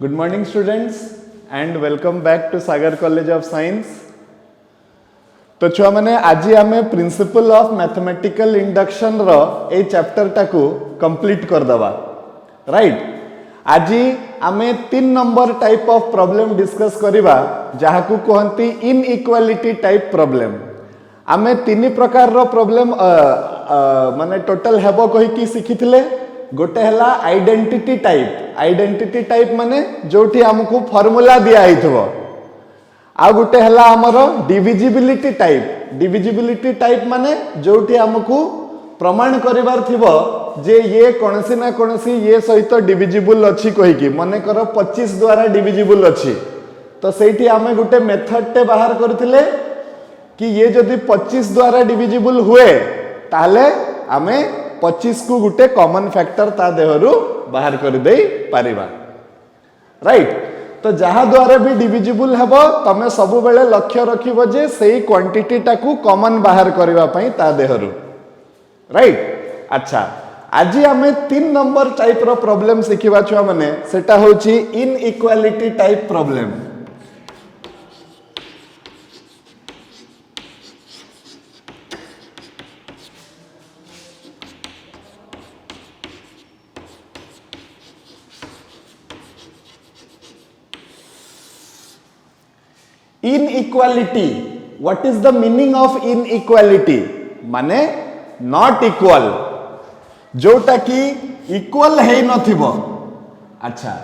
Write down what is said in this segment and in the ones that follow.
Good morning students and welcome back to Sagar College of Science. तो छुआ मैंने आज आम प्रिंसिपल ऑफ मैथमेटिकल इंडक्शन रो ए चैप्टर टाकू कंप्लीट कर दवा राइट। आज आम 3 number type of problem discuss करिबा जहा को कहंती इनइक्वालिटी टाइप प्रॉब्लम। आम 3 प्रकार रो प्रॉब्लम माने टोटल हेबो कहि की सिखिथिले। गोटे हला आइडेंटिटी टाइप माने जोठी हमको फार्मूला दिया हिथबो। आ गोटे हला हमरो डिविजिबिलिटी टाइप माने जोठी हमको प्रमाण करिवार थिबो जे ये कोनसी ना कोनसी ये सहित डिविजिबल अछि कहि की माने करो 25 द्वारा डिविजिबल अछि। तो सेठी हमें गोटे मेथड टे बाहर करथिले कि ये जदि 25 द्वारा डिविजिबल हुए ताले हमें 25 को गुटे कॉमन फैक्टर ता देहरु बाहर कर दे पारिबा राइट। तो जहा द्वारा भी डिविजिबल हेबो तमे सब बेले लक्ष्य रखिबो जे सेही क्वांटिटी टाकू कॉमन बाहर करबा पई ता देहरु राइट। अच्छा आज हमें 3 नंबर टाइप रो प्रॉब्लम सिखिबा छुआ माने सेटा होची inequality type problem. Inequality, what is the meaning of inequality? माने नॉट इक्वल, जोटा कि इक्वल है नथिबो। अच्छा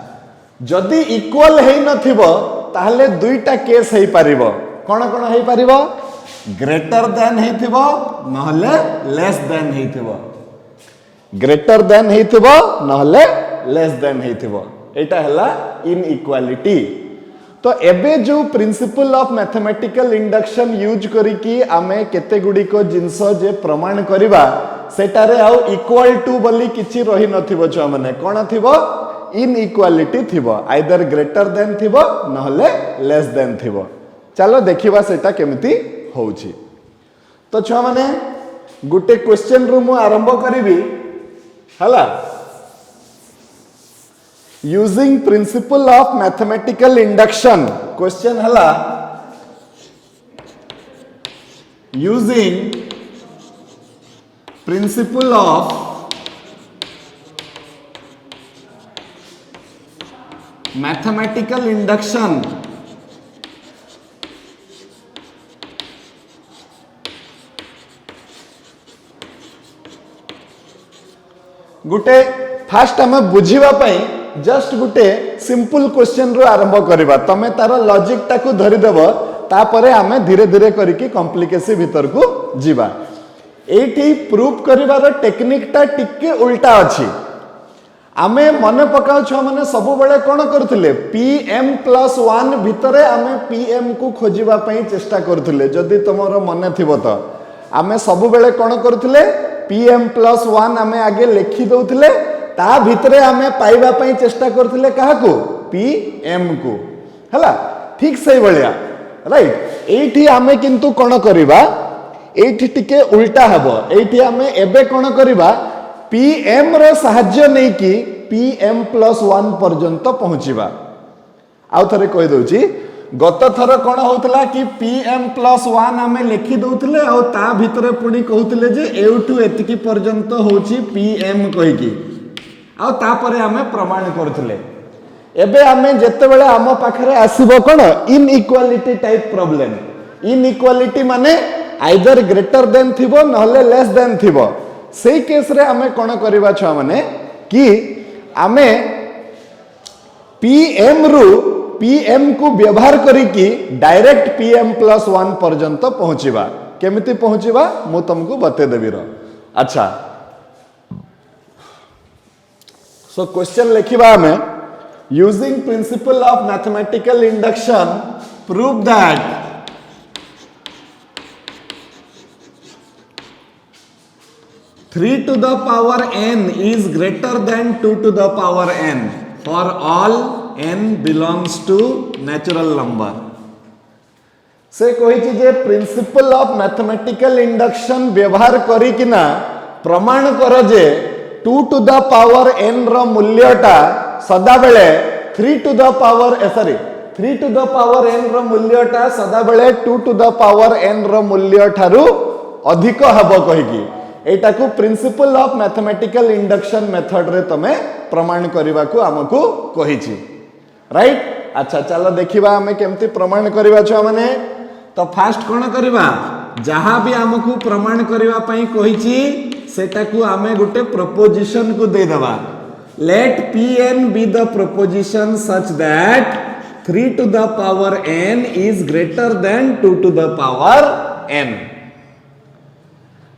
जदि इक्वल है नथिबो ताहले दुईटा केस है पारिबो। कोन कोन है पारिबो? ग्रेटर देन हेथिबो नहले लेस देन हेथिबो। ग्रेटर देन हेथिबो नहले लेस देन हेथिबो। एटा हला इनइक्वालिटी। तो एबे जो principal of mathematical induction use करिकी आमे केते गुडी को जिंस जे प्रमाण करिबा सेटारे आउ इक्वल टू बोली किछि रही नथिबो छ माने कोन थिबो इनइक्वालिटी थिबो आइदर ग्रेटर देन थिबो नहले लेस देन थिबो। चलो देखिबा सेटा केमिति होउछि। तो छ माने गुटे क्वेश्चन रू मु आरंभ करिबी हला। Using principle of mathematical induction, question हला using principle of mathematical induction Gute fast हमें बुझीबा पई जस्ट गुटे सिंपल क्वेश्चन रो आरंभ करिबा। तमे तार लॉजिक टाकू धरि देबो तापरे हमें धीरे धीरे करिकी कॉम्प्लिकेसी भीतर को जीवा। एठी प्रूफ करिवार टेक्निक टा टिके उल्टा अछि। आमे मने पकाउ छ माने सब बेले कोन करथिले pm+1 भितरे आमे pm को खोजिबा पई चेष्टा करथिले। जदि तमरो मने थिबो त आमे सब बेले कोन करथिले pm+1 आमे आगे लिखि दउथिले ता भितरे आमे पाइबा पई चेष्टा करथिले काहा को pm को हला। ठीक सही बलिया राइट। एठी आमे किंतु कोन करिबा एठी टिके उल्टा हबो। एठी आमे एबे कोन करिबा pm रो सहाय्य नै कि pm+1 पर्यंत पहुंचीबा। आउ थरे कहि दउची गत थर कोन होतला कि pm+1 आमे लिखि दउथिले आ ता भितरे पुनी कहउथिले जे एउटू एतिकी पर्यंत होची pm कहि की आ तापरे आमे प्रमाण करथिले। एबे आमे जत्ते बेले आम पाखरे आसीबो कोन इनइक्वालिटी टाइप प्रॉब्लम। इनइक्वालिटी माने आइदर ग्रेटर देन थिबो नहले लेस देन थिबो। सेही केस रे आमे कोन करिबा छ माने कि आमे pm रु pm को व्यवहार करिकी डायरेक्ट pm+1 पर्यंत पहुंचीबा। केमिति पहुंचीबा मु तुमको बते देबी रो। अच्छा सो क्वेश्चन लिखिबा हमें using principle of mathematical induction prove that three to the power n is greater than 2 to the power n for all n belongs to natural number। से कही जे प्रिंसिपल ऑफ मैथमेटिकल इंडक्शन व्यवहार करी किना प्रमाण कर जे 2 to the power n रो मूल्यटा सदा बेले 3 to the power sorry 3 to the power n रो मूल्यटा सदा बेले 2 टू द पावर n रो मूल्य ठारू अधिक हबो कहिकी एटा को principle of mathematical induction method रे तमे प्रमाण करबा को हमकु कहिची राइट। अच्छा चलो देखिबा हमें केमती प्रमाण करबा छ माने तो फास्ट कोन करबा जहां भी हमकु प्रमाण करबा पई कहिची सेटा को हमें गुटे प्रपोजिशन को दे दबा late pn be the proposition such that 3 to the power n is greater than 2 to the power n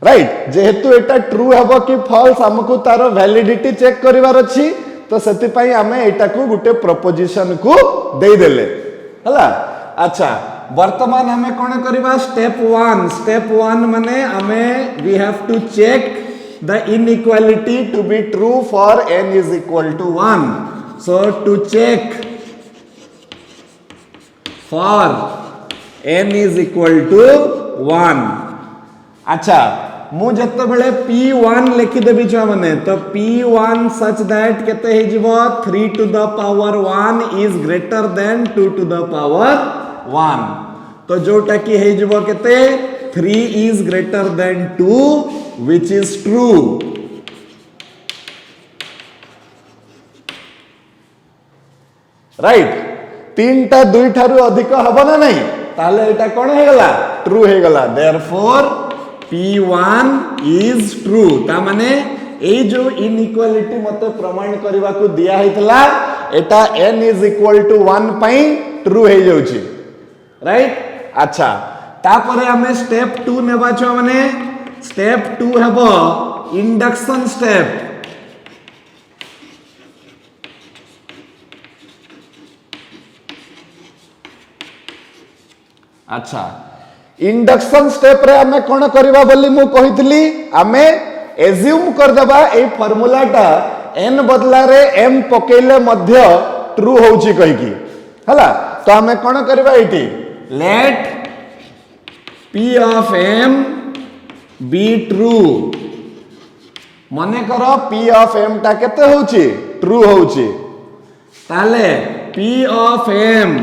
right जेहेतु एटा ट्रू हबो कि फॉल्स हमकु तार वैलिडिटी चेक करिवार अछि तो सेति पई हमें एटा को गुटे प्रपोजिशन को दे देले हला। अच्छा वर्तमान हमें कोन करबा स्टेप 1 माने हमें we have to check the inequality to be true for n is equal to 1 so to check for n is equal to 1 अच्छा मु जत्ते बेले p1 लिखि देबी छ माने तो p1 सच दैट केते हे जिवो 3 to the power 1 is greater than 2 to the power 1 तो जोटा की हे जिवो केते 3 is greater than 2 which is true right. 3 टा 2 ठारू अधिक हबो ना नहीं ताले एटा कोन हे गला ट्रू हे गला देयरफॉर P1 is true ता माने ए जो इनइक्वालिटी मते प्रमाण करबा को दिया हैतला एटा n is equal to 1 पई ट्रू हे जाउची राइट। अच्छा तापरे हमें स्टेप 2 नेबा छ माने स्टेप 2 हेबो इंडक्शन स्टेप अच्छा इंडक्शन स्टेप रे हमें कोन करबा बोली मु कहितली हमें एज्यूम कर देबा ए फार्मूलाटा n बदला रे m पकेले मध्य ट्रू होउची कहिकी हला तो हमें कोन करबा एटी let p of m be true मने करो p ऑफ m टा केते होउची ट्रू होउची ताले p of m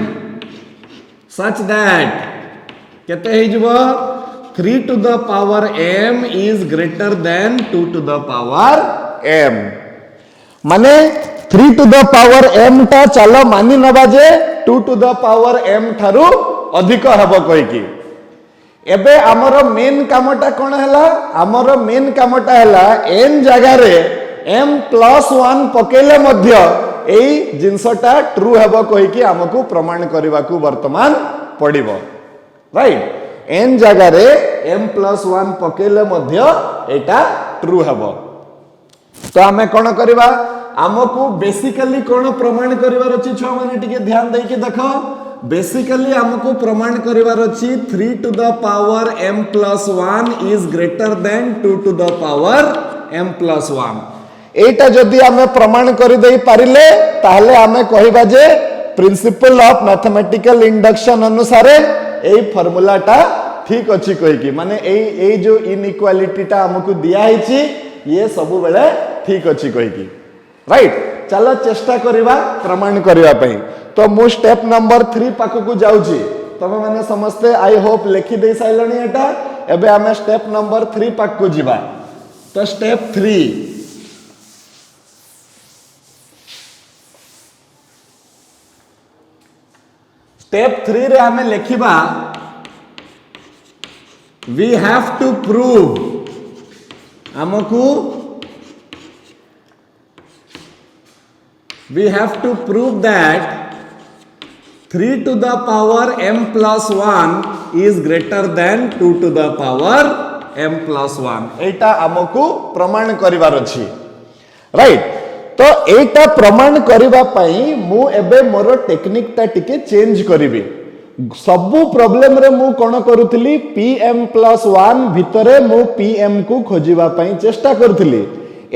such that केते हे जबो 3 to the power m is greater than 2 to the power m माने 3 टू द पावर m ता चलो मानि नबा जे 2 टू द पावर m थारु अधिक हबो कहि की एबे हमरो मेन कामटा कोन हला हमरो मेन कामटा हला n जगह रे m प्लस 1 पकेले मध्य एई जिंसटा ट्रू हबो कहि की हमकु प्रमाण करबा को वर्तमान पडिबो राइट n जगह रे m प्लस 1 पकेले मध्य एटा ट्रू हबो तो हमें कोन करबा हमकु बेसिकली कोन प्रमाण करबार अछि छ माने टिके ध्यान देई के देखो बेसिकली हमकु प्रमाण करबार अछि 3 to the power m plus 1 is greater than 2 to the power m plus 1 एटा जदी हमें प्रमाण करि देई पारिले ताहले हमें कहिबा जे प्रिंसिपल ऑफ मैथमेटिकल इंडक्शन अनुसार ए फार्मूलाटा ठीक अछि कहि की माने ए जो इनइक्वालिटी टा हमकु दिया हिची ये सब बेले ठीक अछि कहि की राइट। चलो चेष्टा करिबा प्रमाण करिबा पई तो मु स्टेप नंबर 3 पाक को जाउची तमे माने समस्ते आई होप लिखि दे साइलनी एटा एबे हमें स्टेप नंबर 3 पाक को जिबा तो स्टेप 3 स्टेप 3 रे हमें लिखिबा वी हैव टू प्रूव हमकु we have to prove that 3 to the power m plus 1 is greater than 2 to the power m plus 1 एटा हमकु प्रमाण करिवार अछि राइट। तो एटा प्रमाण करिबा पई मु एबे मोर टेक्निक ता टिके चेंज करिवि सबु प्रॉब्लम रे मु कोन करूथली pm प्लस 1 भितरे मु pm को खोजिबा पई चेष्टा करथली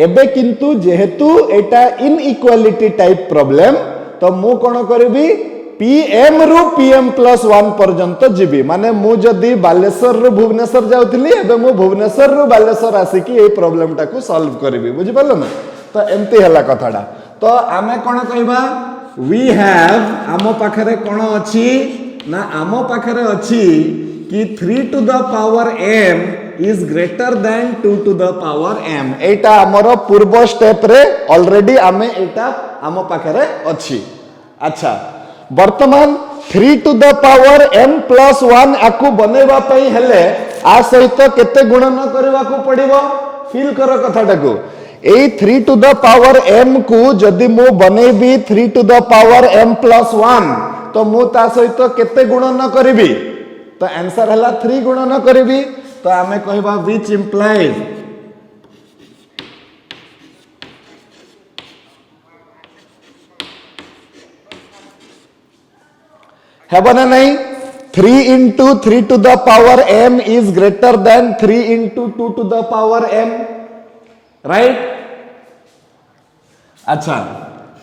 एबे किंतु जेहेतु एटा इनइक्वालिटी टाइप प्रॉब्लम तो मु कोन करबी pm रु pm प्लस 1 पर्यंत जीबी माने मु जदी बालेश्वर रु भुवनेश्वर जाउथली एबे मु भुवनेश्वर रु बालेश्वर आसी की ए प्रॉब्लम टा को सॉल्व करबी बुझि पालो ना तो एमती हला कथाडा तो आमे कोन कहबा वी हैव आम पाखरे कौन अच्छी ना आम पाखरे अच्छी कि 3 to the power m is greater than 2 to the power m एटा हमरो पूर्व स्टेप रे ऑलरेडी आमे एटा आम पाखरे अच्छी। अच्छा वर्तमान 3 to the power m plus 1 आकु बनेबा पई हेले आ सहित केते गुणन करबा को पड़िबो फील करो कथाटा को ए 3 to the power m को जदि मु बनेबी 3 to the power m plus 1 तो मु ता सहित केते गुणन करिबी तो आंसर हला 3 गुणन करिबी तो आमे कहबा व्हिच इंप्लाइज हेबो ना नहीं 3 into 3 to the power m is greater than 3 into 2 to the power m right. अच्छा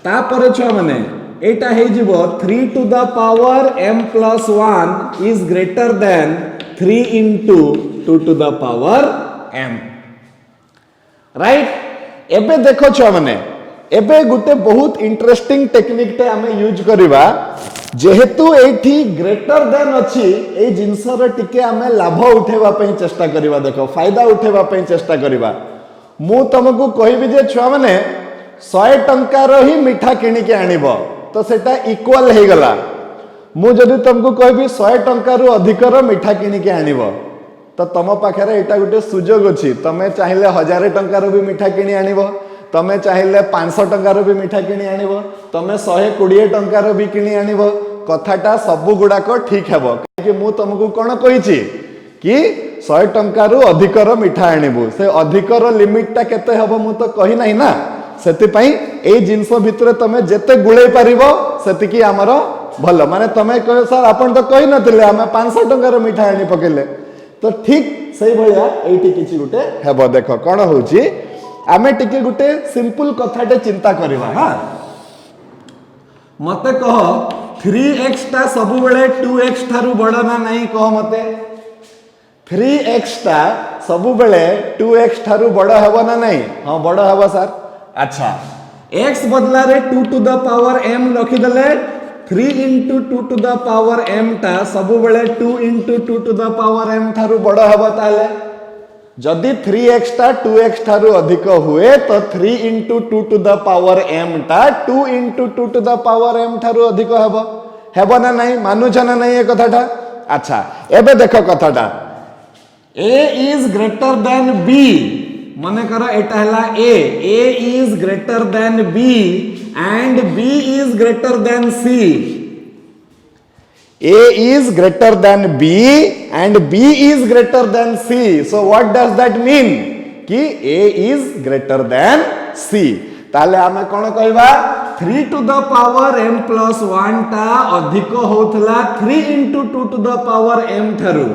तापर छुआ माने एटा हे जिवो 3 to the power m plus 1 is greater than 3 into 2 to the power m right. एबे देखो छुआ माने एबे गुटे बहुत इंटरेस्टिंग टेक्निक टे आमे यूज करिवा जेहेतु एठी ग्रेटर देन अछि ए जिंसर टिके आमे लाभ उठेबा पई चेष्टा करिवा देखो फायदा उठेबा पई चेष्टा करिवा मु तुमको कहबी जे छुआ माने 100 टंकार ही मिठा किणी के आनिबो तो सेटा इक्वल हे गला मु जदी तुमको कहबी 100 टंकार रु अधिक रो मिठा किणी के आनिबो तो तम पाखरे एटा गुटे सुजोग अछि तमे चाहिले 1000 टंकार रो भी मिठा किणी आनिबो तमे चाहिले 500 टंकार रो भी मिठा किणी आनिबो तमे 120 टंकार रो भी किणी आनिबो कथाटा सब गुडा को ठीक हेबो कि मु तुमको कोन कहिछि कि 100 टंकार रु अधिक रो मिठा आनिबो से अधिक रो लिमिट ता केते हेबो मु तो कहि नाही ना सेति पई ए जिंस भितरे तमे जेते गुळै परिबो सेति कि हमरो भलो माने तमे कह सर आपण तो कहि नथिले हमें 500 टंकार रो मिठा आनि पकेले तो ठीक सही भलिया एठी किछि गुटे हेबो देखो कोन होउची आमे टिके गुटे सिंपल कथाटे चिंता करिवा हां मते कह 3x ता सब बेले 2x थारु बडा ना नहीं कह मते 3x ता सब बेले 2x थारु बडा हेबो ना नहीं हां बडा हेबो सर अच्छा x बदला रे 2 to the power m रखि दले 3 into 2 to the power m ता सब बेले 2 into 2 to the power m Tharu बडा हेबो ताले जदि 3x ता 2x थारु अधिक हुए तो 3 into 2 to the power m ता 2 into 2 to the power m थारु अधिक हेबो हेबो ना नहीं मानु छ ना नहीं ए कथाटा। अच्छा एबे देखो कथाटा a is greater than b माने करो एटा हला a is greater than b and b is greater than c a is greater than b and b is greater than c so what does that mean कि a is greater than c ताले आमे कोन कहबा 3 to the power m plus 1 ता अधिक होथला 3 into 2 to the power m Tharu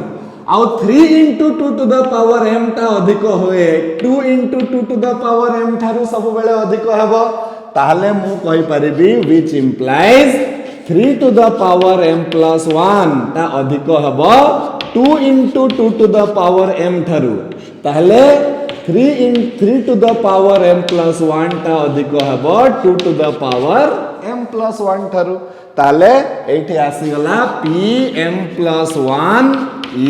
आउ 3 into 2 to the power m ता अधिक होए 2 into 2 to the power m Tharu सब बेले अधिक हेबो ताले मु कहि परिबी which implies 3 to the power m plus 1 ता अधिक हेबो 2 into 2 to the power m Tharu ताले 3 to the power m plus 1 ता अधिक हेबो 2 to the power m plus 1 Tharu ताले एठी आसी गला p m plus 1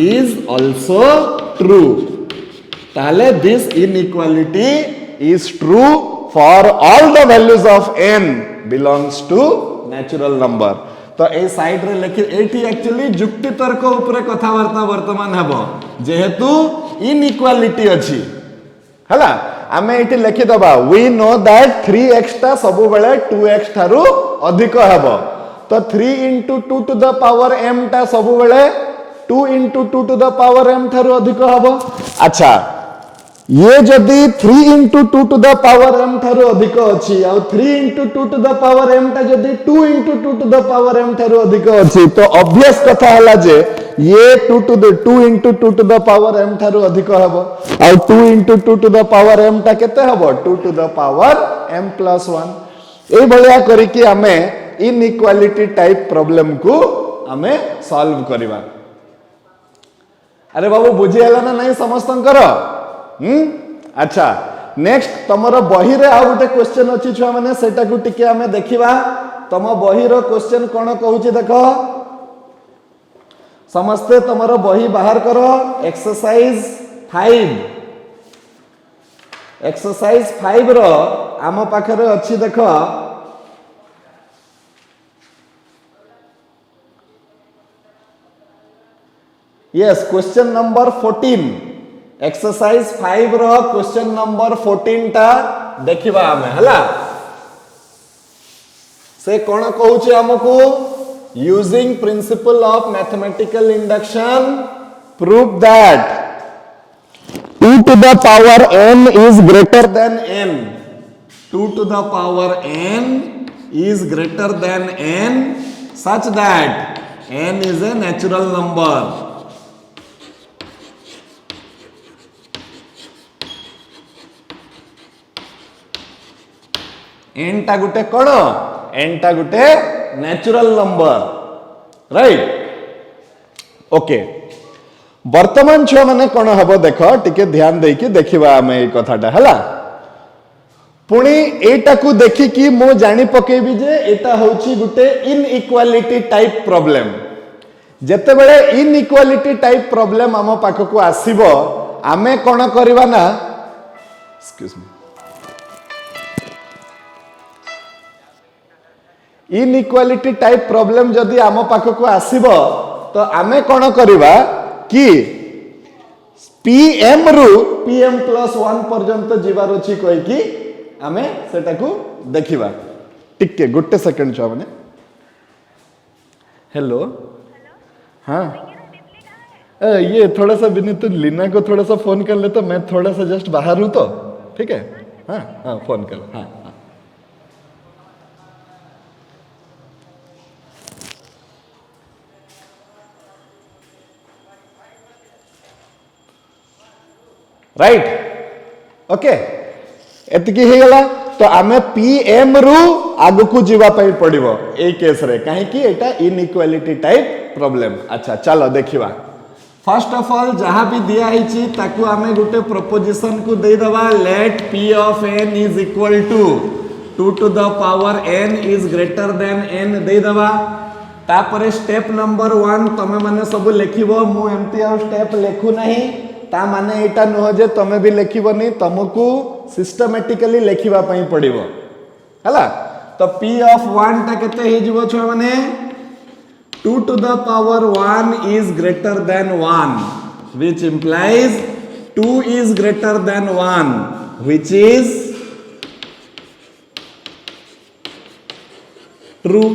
is also true ताले this inequality is true for all the values of n belongs to natural number तो ए साइड रे लिखि एठी एक्चुअली जुक्ति तर्क ऊपर कथा वार्ता वर्तमान हेबो जेहेतु इनइक्वालिटी अछि हला आमे एठी लिखि दबा वी नो दैट 3x ता सब बेले 2x थारु अधिक हेबो तो 3 into 2 to the power m ता सब बेले 2 into 2 to the power m थारु अधिक हेबो। अच्छा ये जदि 3 into 2 to the power m थारु अधिक अछि आ 3 into 2 to the power m ता जदि 2 into 2 to the power m थारु अधिक अछि तो ऑब्वियस कथा हला जे ये 2 into 2 to the power m थारु अधिक हेबो आ 2 into 2 to the power m ता केते हेबो 2 to the power m plus 1 ए भलिया करी कि हमें इनइक्वालिटी टाइप प्रॉब्लम को हमें सॉल्व करबा। अरे बाबू बुझी हला ना नहीं समस्तंकर अच्छा नेक्स्ट तमरो बही रे आ गोटे क्वेश्चन अछि छुआ माने सेटा को टिके हमें देखिबा तुम बही रो क्वेश्चन कौन कहूची देख समस्ते तुमर बही बाहर करो एक्सरसाइज 5 एक्सरसाइज 5 रो आम पाखरे अच्छी देख यस क्वेश्चन नंबर 14 एक्सरसाइज 5 रो क्वेश्चन नंबर 14 टा देखिबा हमें हला से कौन कहूचे हमको using principle of mathematical induction prove that 2 to the power n is greater than n 2 to the power n is greater than n such that n is a natural number n टा गुटे कौन n टा गुटे natural number right okay वर्तमान छुआ माने कौन हम देख टिके ध्यान देकी देखिबा आमे ए कथाटा हला पुणी एटा को देखिकी मो जानी पकेबी जे एटा होची गुटे इनइक्वालिटी टाइप प्रॉब्लम जेते बेले इनइक्वालिटी टाइप प्रॉब्लम आम पाखकु आसीबो आमे कौन करबा ना excuse me inequality type problem जदि आम पाखकु आसीबो तो आमे कौन करबा कि pm रु pm प्लस 1 पर्यंत जीवार अछि कहि कि आमे सेटा को देखिबा टिके गुटे सेकंड छ माने हेलो हाँ ये थोड़ा सा विनीत लीना को थोड़ा सा फोन कर ले तो मैं थोड़ा सा जस्ट बाहर हूं तो ठीक है हाँ हाँ फोन कर हाँ हाँ राइट ओके एतकी हे गला तो आमे पीएम रु आगु को जीवा पई पड़िबो ए केस रे काहे कि एटा इनइक्वालिटी टाइप प्रॉब्लम अच्छा चलो देखिबा फर्स्ट ऑफ ऑल जहां भी दिया हिची ताकू आमे गुटे प्रोपोजिशन को दे दबा let p of n is equal to 2 to the power n is greater than n दे दबा तापरे स्टेप नंबर 1 तमे माने सब लिखिबो मु एमती आ स्टेप लेखु नहीं ता माने एटा नुह जे तमे भी लिखिबनी तुमको सिस्टमैटिकली लिखिबा पई पड़िबो हला तो p ऑफ 1 ता केते हे जिवो छ माने 2 to the power 1 is greater than 1 which implies 2 is greater than 1 which is true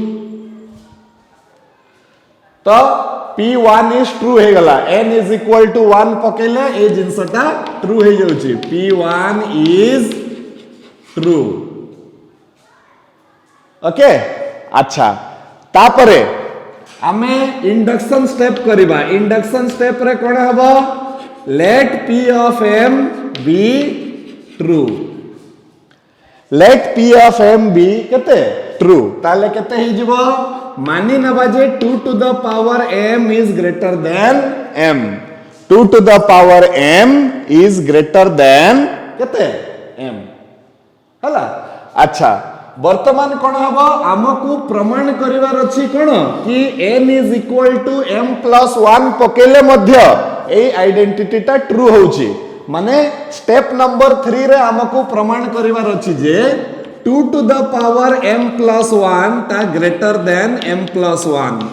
तो P1 is true हे गला n is equal to 1 पकेले A जिंसटा true हे जाउची P1 is true ओके अच्छा तापरे आमे इंडक्शन स्टेप करिबा इंडक्शन स्टेप रे कोन हबो let p of m be true let p of m be केते ट्रू ताले केते हे जिवो मानी नबा जे 2 to the power m is greater than m 2 to the power m is greater than केते m हला अच्छा वर्तमान कोन हबो हमकु प्रमाण करिवार अछि कोन कि n is equal to m plus 1 पकेले मध्य ए आइडेंटिटी ता ट्रू होउची माने स्टेप नंबर 3 रे हमकु प्रमाण करिवार अछि जे 2 to the power m plus 1 ता ग्रेटर देन m plus 1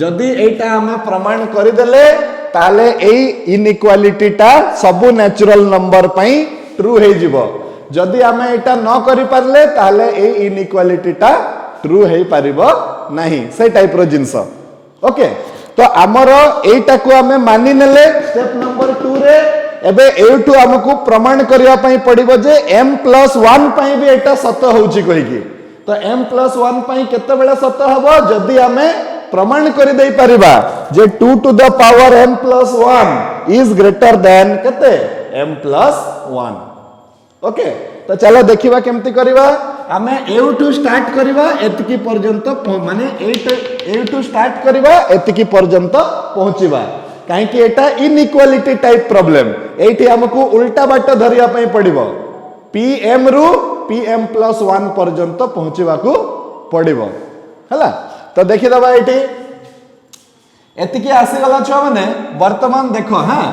जदि एटा हमें प्रमाण करि देले ताले ए इनइक्वालिटी ता सब नेचुरल नंबर पई ट्रू हे जिवो जदि हमें एटा न करि परले ताले ए इनइक्वालिटी ता ट्रू हे परिबो नाही से टाइप रो जिंस ओके तो हमरो एटा को हमें मानि नेले स्टेप नंबर 2 रे एबे एटू हमकु प्रमाण करिया पई पड़िबो जे m plus 1 पई भी एटा सत्य होउची कहिकी तो m plus 1 पई केते बेला सत्य हबो जदि हमें प्रमाण करि देई परिबा जे 2 to the power m plus 1 is greater than केते m plus 1 ओके तो चलो देखिबा केमती करिबा हमें एटू स्टार्ट करिबा एतकी पर्यंत माने एटू स्टार्ट करिबा एतकी पर्यंत पहुंचीबा काहे कि एटा इनइक्वालिटी टाइप प्रॉब्लम एठी हमकु उल्टा बाट धरिया पई पड़िबो pm रु pm plus 1 पर्यंत पहुंचीबा को पड़िबो हला तो देखि दबा एटी एतिकी आसी गला छुआ माने वर्तमान देखो हां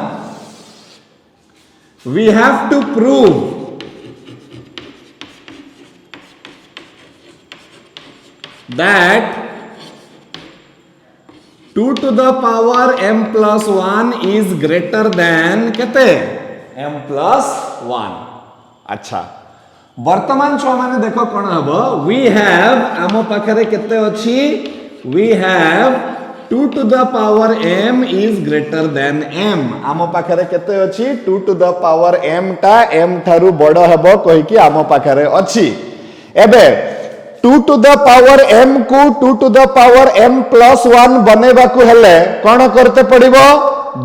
we have to prove that 2 to the power m plus 1 is greater than केते m plus 1 अच्छा वर्तमान छुआ माने देखो कोन हबो वी हैव आमो पाखरे केते अछि we have 2 to the power m is greater than m आमो पाखरे केते अछि 2 to the power m टा m थारु बडो हबो कहि कि आमो पाखरे अछि एबे 2 to the power m को 2 to the power m plus 1 बनेबा को हेले कोन करते पड़िबो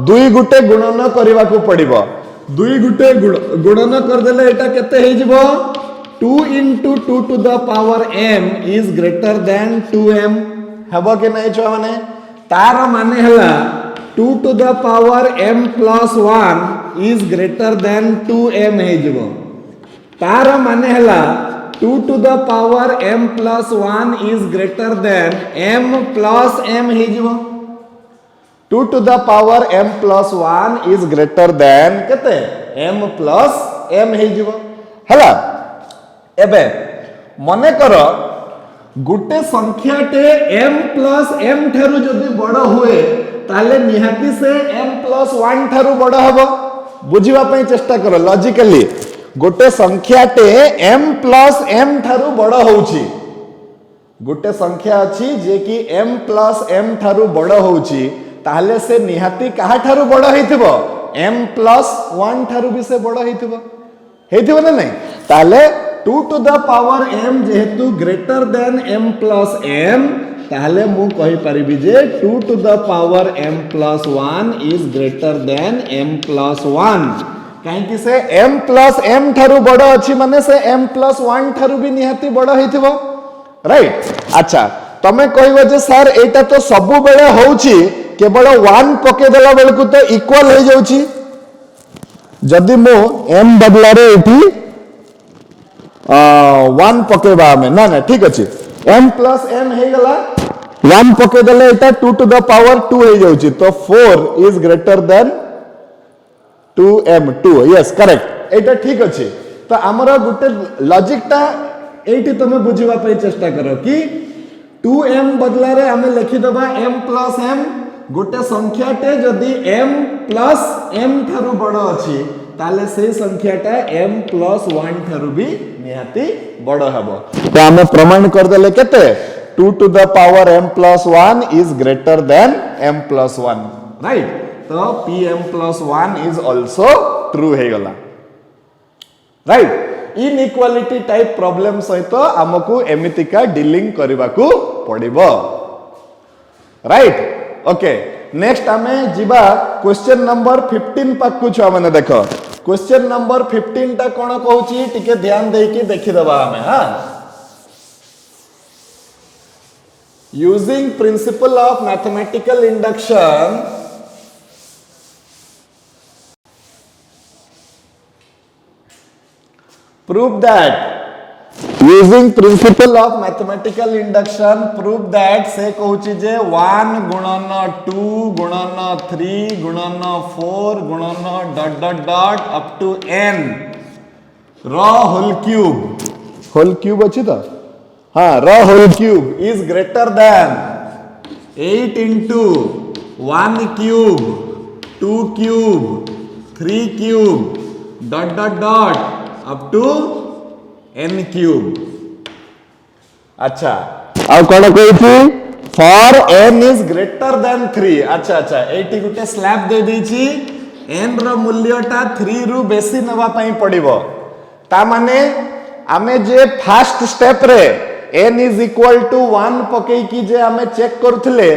दुई गुटे गुणन करिबा को पड़िबो दुई गुटे गुणन कर देले एटा केते हे जिवो 2 into 2 to the power m is greater than 2m हबो के नै छो माने तार माने हला 2 to the power m plus 1 is greater than 2m हे जिवो तार माने हला 2 to the power m plus 1 is greater than m plus m हे जिवो 2 to the power m plus 1 is greater than केते m plus m हे जिवो हला एबे मने करो गुटे संख्याटे m plus m थारु जदि बड़ हुए ताले निहाती से m plus 1 थारु बड़ हबो बुझिबा पई चेष्टा करो लॉजिकली गोटे संख्याटे m plus m थारु बड़ होउची गोटे संख्या अछि जे कि m plus m थारु बड़ होउची ताले से निहाती काहा थारु बड़ हेतिबो m plus 1 थारु भी से बड़ हेतिबो ना नहीं ताले 2 to the power m जेहेतु greater than m plus m ताले मु कहि परिबि जे 2 to the power m plus 1 is greater than m plus 1 काहे कि से m plus m थारु बड़ अछि माने से m plus 1 थारु भी निहाती बड़ हेतिबो राइट अच्छा तमे कहबो जे सर एटा तो सबु बेले होउची केवल 1 पके देला बेल को तो इक्वल हो जाउची जदि मो m बदला रे एठी 1 पकेबा में ना ना ठीक अछि m plus m हे गला 1 पके देले एटा 2 to the power 2 हे जाउची तो 4 is greater than 2m 2 yes correct एटा ठीक अछि तो हमरा गुटे लॉजिक ता एठी तमे बुझिबा पई चेष्टा करो कि 2m बदला रे हमें लिखि दबा m plus m गोटे संख्याटे जदि m plus m थारु बड़ अछि ताले से संख्याटा m plus 1 थारु भी निहाती बड़ हबो तो हमें प्रमाण कर देले केते 2 to the power m plus 1 is greater than m plus 1 right तो pm plus 1 is also true हे गला राइट इनइक्वालिटी टाइप प्रॉब्लम सहित हमकु एमितिका डीलिंग करबा को पड़िबो राइट ओके नेक्स्ट हमें जीवा क्वेश्चन नंबर 15 पाक को छुआ माने देखो क्वेश्चन नंबर 15 टा कोन कहूची टिके ध्यान दे के देखि दबा हमें हां using principle of mathematical induction prove that using principle of mathematical induction prove that से कहूची जे 1 गुणन 2 गुणन 3 गुणन 4 गुणन dot dot dot up to n र होल क्यूब अछि त हां र whole cube is greater than 8 into 1 cube 2 cube 3 cube dot dot dot up to n cube अच्छा अब कोन कहै छी for n is greater than 3 अच्छा अच्छा एटी गुटे स्लैब दे दै छी n रो मूल्यटा 3 रु बेसी नवा पई पड़िबो ता माने हमें जे फर्स्ट स्टेप रे n is equal to 1 पकई की जे हमें चेक करथले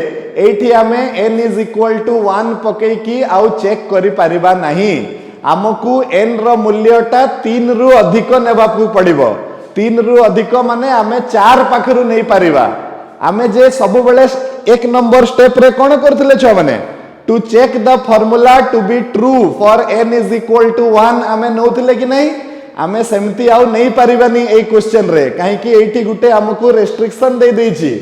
एठी हमें n is equal to 1 पकई की आउ चेक करि परिबा नाही आमको n रो मूल्यटा 3 रु अधिक नेबाकू पड़िबो 3 रु अधिक माने आमे 4 पाखरु नै परिबा आमे जे सब बेले एक नंबर स्टेप रे कोन करथले छ माने to check the formula to be true for n is equal to 1 आमे नोथले कि नै आमे सेमती आउ नै परिबानी ए क्वेश्चन रे काहे कि एठी गुटे हमकु रेस्ट्रिक्शन दे दै छी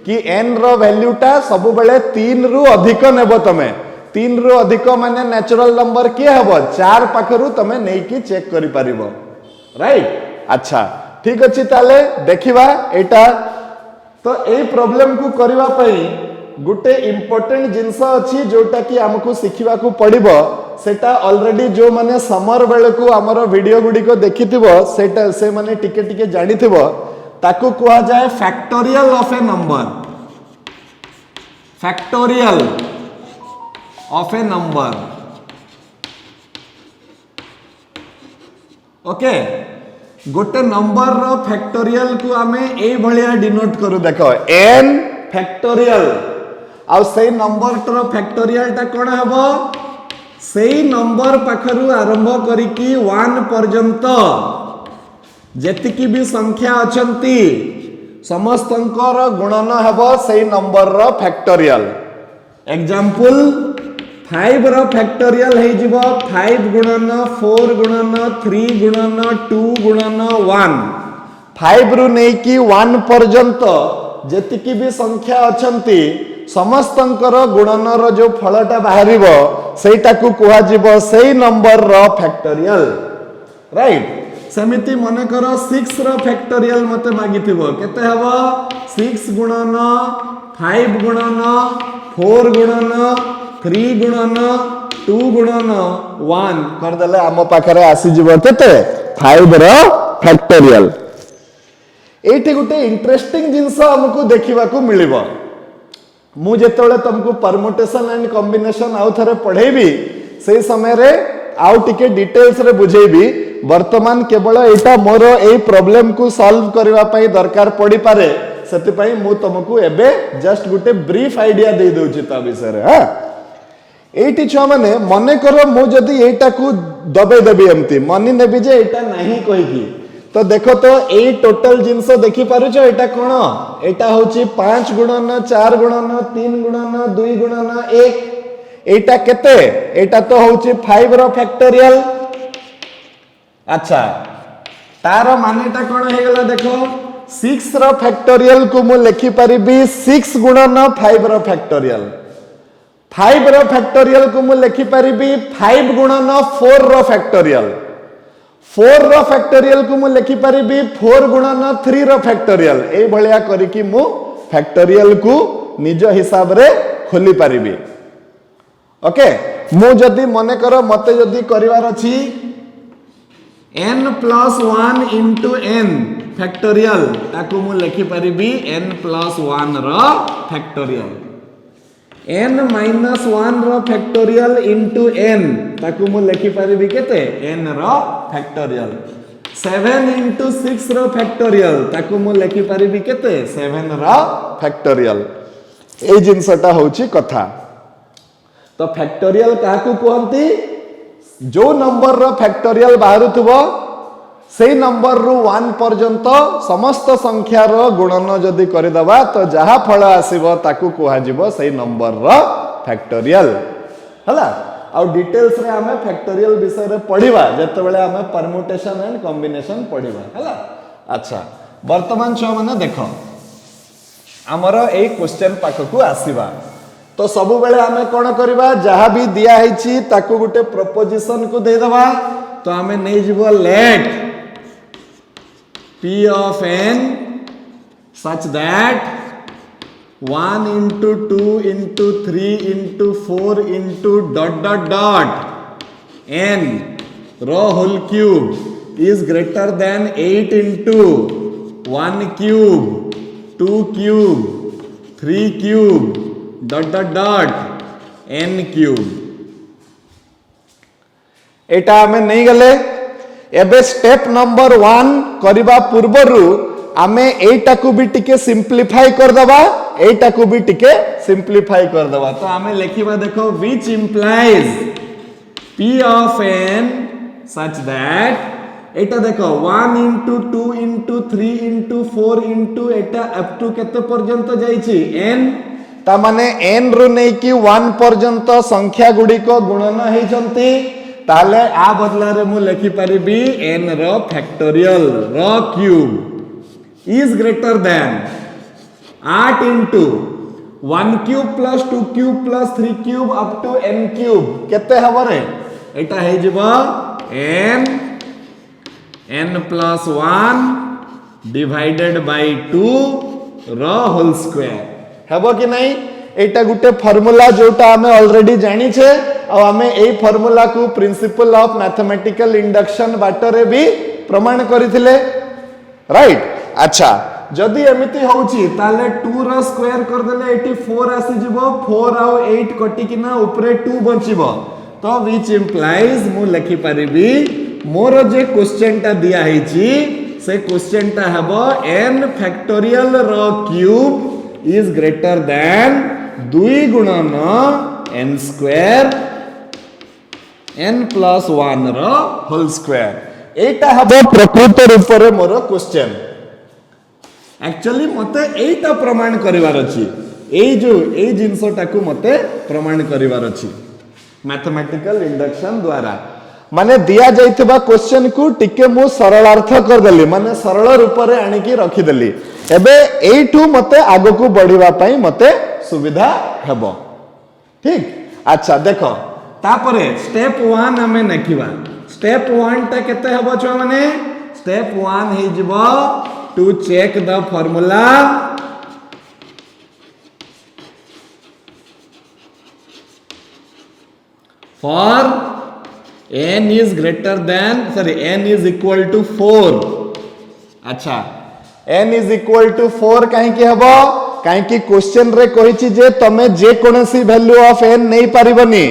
कि n रो वैल्यूटा सब बेले 3 रु अधिक नेबो तमे 3 रु अधिक माने नेचुरल नंबर के हबो 4 पाखरु तमे नै कि चेक करि परिबो राइट। अच्छा ठीक अछि ताले देखिबा एटा तो ए प्रॉब्लम को करबा पई गुटे इंपोर्टेंट जिंस अछि जोटा कि हमकु सिखिबा को पड़िबो सेटा ऑलरेडी जो माने समर बेले को हमरो वीडियो गुडी को देखिथिबो सेटा से माने टिके टिके जानिथिबो ताकू कुआ जाए factorial of A number factorial of A number okay गोटे नंबर रो फैक्टोरियल को आमे ए भलिया डिनोट करू देखो n फैक्टोरियल आ सेई नंबर रो फैक्टोरियल टा कोन हबो सेई नंबर पाखरु आरंभ करिकी 1 पर्यंत जेतिकी भी संख्या अछंती समस्तंकर गुणन हबो सेई नंबर रो फैक्टोरियल एग्जांपल 5 रो फैक्टोरियल हे जिवो 5 गुणन 4 गुणन 3 गुणन 2 गुणन 1 5 रु नै कि 1 पर्यंत जेतिकी भी संख्या अछंती समस्तंकर गुणन रो जो फलटा बाहरिबो सेटा को कुहा जिवो सेई नंबर रो फैक्टोरियल राइट। सेमिति मने करो 6 रो फैक्टोरियल मते मागिथिबो केते हबो 6 गुणन 5 गुणन 4 गुणन 3 गुणन 2 गुणन 1 कर देले हम पाखरे आसी जिवो केते 5 रो फैक्टोरियल। एठी गुटे इंटरेस्टिंग जिंस हमकु देखिबा को मिलिबो मु जेतोले तुमको परमुटेशन एंड कॉम्बिनेशन आउ थरे पढेबी से समय रे आउ टिके डिटेल्स रे बुझेबी वर्तमान केवल एटा मोर ए प्रॉब्लम को सॉल्व करबा पई दरकार पड़ी पारे सेति पई मु तुमको एबे जस्ट गुटे ब्रीफ आईडिया दे दोछि ता विषय रे। हां एटी छ माने मने करो मु जदी एटा को दबे देबी एमती मनी नेबी जे एटा नाही कहि की तो देखो तो ए टोटल जिंस देखि पारुछ एटा कोन एटा होची 5 गुणन 4 गुणन 3 गुणन 2 गुणन 1 एटा केते एटा तो होची 5 रो फैक्टोरियल। अच्छा तार मानेटा कोन हे गेला देखो 6 रो फैक्टोरियल को मु लिखि परिबी 6 गुणन 5 रो फैक्टोरियल 5 रो फैक्टोरियल को मु लिखि परिबी 5 गुणन 4 रो फैक्टोरियल 4 रो फैक्टोरियल को मु लिखि परिबी 4 गुणन 3 रो फैक्टोरियल ए भलिया करी कि मु फैक्टोरियल को निज हिसाब रे खोली परिबी ओके। मु जदी मने करो मते जदी करिवार अछि n + 1 into n फैक्टोरियल ताकू मु लिखि परिबी n + 1 रो फैक्टोरियल n - 1 रो फैक्टोरियल into n ताकू मु लिखि परिबी केते n रो फैक्टोरियल 7 into 6 रो फैक्टोरियल ताकू मु लिखि परिबी केते 7 रो फैक्टोरियल ए जिंसटा होची कथा। तो फैक्टोरियल काकू कहंती जो नंबर रो फैक्टोरियल बाहरुथबो सेई नंबर रु 1 पर्यंत समस्त संख्या रो गुणन जदी करि दबा तो जहा फल आसीबो ताकू कुहा जिवो सेई नंबर रो फैक्टोरियल हला। आ डिटेल्स रे हमें फैक्टोरियल विषय रे पढिबा जते बेले हमें परम्यूटेशन एंड कॉम्बिनेशन पढिबा हला। अच्छा वर्तमान छ माने देखो हमरो ए क्वेश्चन पाखकू आसीबा तो सब बेले हमें कोन करबा जहा भी दिया हैछि ताकू गुटे प्रोपोजिशन को दे दबा तो हमें नै जिवो late P of n such that 1 into 2 into 3 into 4 into ... n rho whole cube is greater than 8 into 1 cube 2 cube 3 cube ... n cube एटा हमें नहीं गले एबे स्टेप नंबर 1 करिबा पूर्वरु आमे एटा को भी टिके सिंपलीफाई कर दबा एटा को भी टिके सिंपलीफाई कर दबा तो आमे लिखिबा देखो which implies p of n such that एटा देखो 1 into 2 into 3 into 4 into Etah up to केते पर्यंत जाईची n ता माने n रु नै कि 1 पर्यंत संख्या गुडी को गुणन हेइ जंती ताले आ बदला रे मु लिखि परिबी n रो फैक्टोरियल रो cube is greater than 8 into 1 cube plus 2 cube plus 3 cube up to n cube केते हबो रे एटा हे जिवो n प्लस 1 डिवाइडेड बाय 2 रो होल स्क्वायर हबो कि नहीं एटा गुटे फार्मूला जोटा हमें ऑलरेडी जानी छे और हमें एई फार्मूला को प्रिंसिपल ऑफ मैथमेटिकल इंडक्शन बाटरे भी प्रमाण करिथिले राइट अच्छा जदि एमिति होउची ताले 2 रो स्क्वायर कर देले एटी 4 आसी जिवो 4 आउ 8 कटि किना ऊपरे 2 बचिबो तो व्हिच इंप्लाइज मु लिखि परिबी मोर जे क्वेश्चन टा दिया हेची से क्वेश्चन टा हबो n फैक्टोरियल रो क्यूब इज ग्रेटर देन 2 गुणन n स्क्वायर n प्लस 1 रो होल स्क्वायर एटा हबो प्रकृत रूप रे मोर क्वेश्चन एक्चुअली मते एटा प्रमाण करिवार अछि एई जिंसटा को मते प्रमाण करिवार अछि मैथमेटिकल इंडक्शन द्वारा माने दिया जाइथिबा क्वेश्चन को टिके मु सरलार्थ कर देली माने सरल रूप रे आनी की रखी देली एबे एठू मते आगो को बढ़िबा पई मते सुविधा हेबो ठीक अच्छा देखो तापरे स्टेप 1 हमें नखिबा स्टेप 1 ता केते हेबो छ माने स्टेप 1 हे जिवो to check the formula for n is greater than n is equal to 4 अच्छा n is equal to 4 कहीं की हबो कहीं की क्वेश्चन रे कहिछि जे तमे जे कोनसी वैल्यू ऑफ n नहीं पारिबनी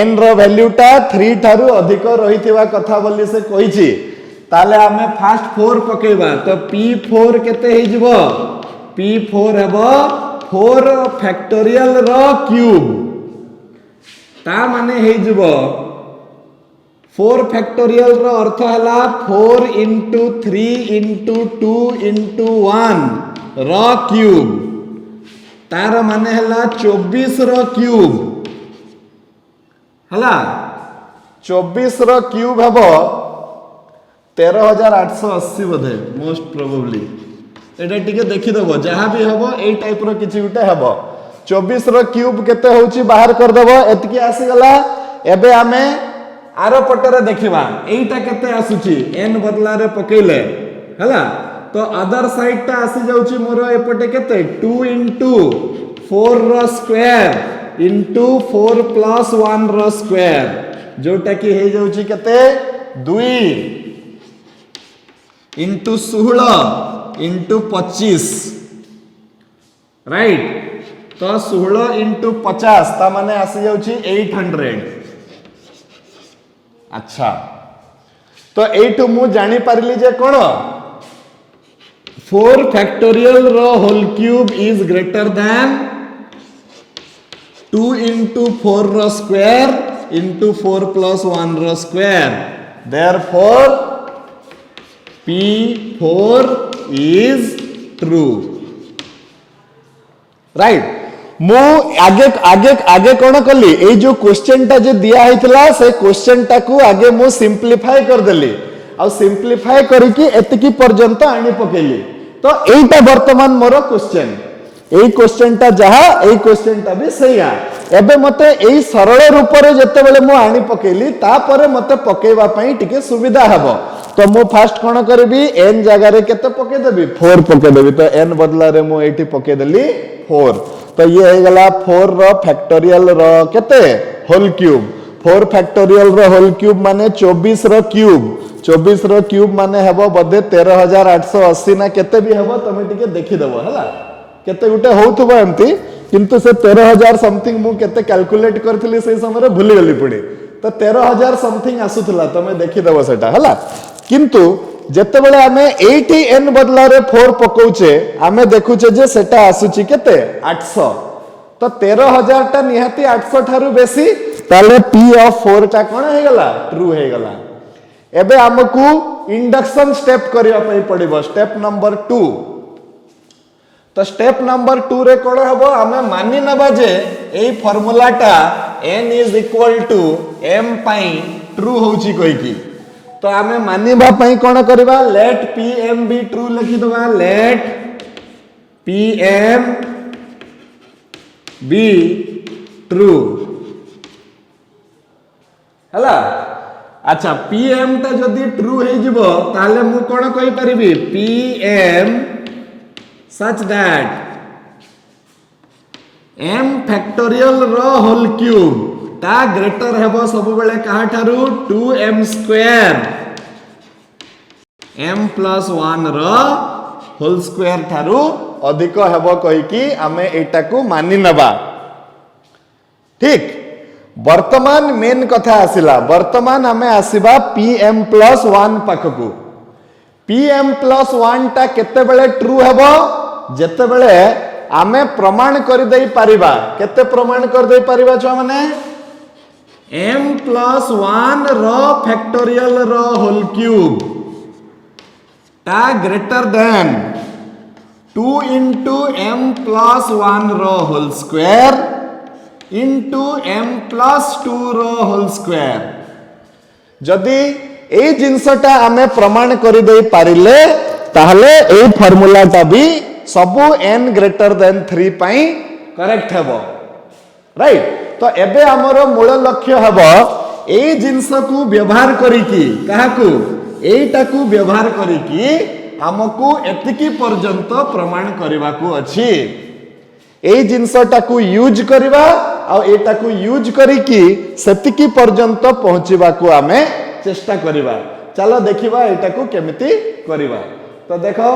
n रो वैल्यू टा 3 थारु अधिक रहिथिबा कथा बोली से कहिछि ताले हमें फास्ट 4 पकेबा तो p4 केते हे जिवो p4 हेबो 4 फैक्टोरियल रो क्यूब ता माने हे जिवो 4 फैक्टोरियल रो अर्थ हला 4 into 3 into 2 into 1 रो क्यूब तार माने हला 24 रो क्यूब हला 24 रो क्यूब हबो 13880 बधे मोस्ट प्रोबेबली एटा टिके देखि दबो जहां भी हबो ए टाइप रो किछि गुटे हबो 24 रो क्यूब केते होउची बाहर कर दबो एतकी आसी गला एबे हमें आरो पटरे देखिबा एटा केते आसुची n बदला रे पकेले हला तो अदर साइड ता आसी जाउची मोर एपटे केते 2 into 4 रो स्क्वायर into 4 plus 1 रो स्क्वायर जोटा की हे जाउची केते 2 into 16 into 25 राइट तो 16 into 50 ता माने आसी जाउची 800 अच्छा तो एठू मु जानी पारली जे कोन 4 फैक्टोरियल रो whole cube is greater than 2 into 4 रो स्क्वायर into 4 plus 1 रो square therefore p4 is true right मु आगे आगे आगे कोन कली ए जो क्वेश्चन टा जे दिया हितला से क्वेश्चन टा को आगे मु सिंपलीफाई कर देली आ सिंपलीफाई करिकि एतकी पर्यंत आनी पकेली तो एटा वर्तमान मोर क्वेश्चन एई क्वेश्चन टा जहा एई क्वेश्चन टा भी सहीया एबे मते एई सरल रूप रे जते बेले मु आनी पकेली ता परे मते पकेवा पई टिके सुविधा हबो तो मु फास्ट कोन करबी n जगह रे केते पके देबी 4 पके देबी तो n बदला रे मु एठी पके देली 4 तो ये हे गला 4 रो फैक्टोरियल रो केते होल क्यूब 4 फैक्टोरियल रो होल क्यूब माने 24 रो क्यूब माने हेबो बदे 13880 ना केते भी हेबो तमे टिके देखि देबो हला केते गुटे होउथबो एम्ति किंतु से 13000 समथिंग मु केते कैलकुलेट करथली से समय भूली गली पड़ी तो 13000 समथिंग आसुथला तमे देखि देबो सेटा हला किंतु जते बेले हमें 80 n बदला रे 4 पकोचे हमें देखुचे जे सेटा आसुची केते 800 तो 13000 टा निहाती 800 थारु बेसी ताले p ऑफ 4 टा कोन हे गला ट्रू हे गला एबे हमकु इंडक्शन स्टेप करिया पई पड़िबो स्टेप नंबर 2 तो स्टेप नंबर 2 रे कोन हबो हमें मानि नबा जे एई फार्मूला टा n is equal to m पई ट्रू होउची कोइ की तो हमें मानिबा पई कोन करबा लेट pm बी ट्रू लिखि दबा let P M be true हला। अच्छा पी एम टा जदि ट्रू हो जिवो ताले मु कोन कहि परिबी P M such that m factorial रो होल क्यूब ता ग्रेटर हेबो सब बेले कहा ठारू 2m स्क्वायर m प्लस 1 रो होल स्क्वायर ठारू अधिक हेबो कहि कि आमे एटा को मानि नबा। ठीक वर्तमान मेन कथा आसिला वर्तमान आमे आसीबा pm प्लस 1 पाखकू pm प्लस 1 टा केते बेले ट्रू हेबो जेते बेले आमे प्रमाण कर दे पारिबा। केते प्रमाण कर दे पारिबा छुआ माने m प्लस 1 रो फैक्टोरियल रो होल क्यूब ता greater than 2 into m plus 1 रो whole square into m plus 2 रो होल स्क्वायर। जदि ए जिंसटा आमे प्रमाण कर दे पारिले ताहले ए फार्मूला ता भी सबु n ग्रेटर देन 3 पाई करेक्ट हेबो राइट। तो एबे हमरो मूल लक्ष्य हेबो ए जिंस को व्यवहार करिकी काहाकू एटा को व्यवहार करिकी हमकू एतिकी पर्यंत प्रमाण करबा को अछि। ए जिंसटा को यूज करबा आ एटा को यूज करिकी सेतिकी पर्यंत पहुंचीबा को आमे चेष्टा करबा। चलो देखिबा एटा को केमिति करबा। तो देखो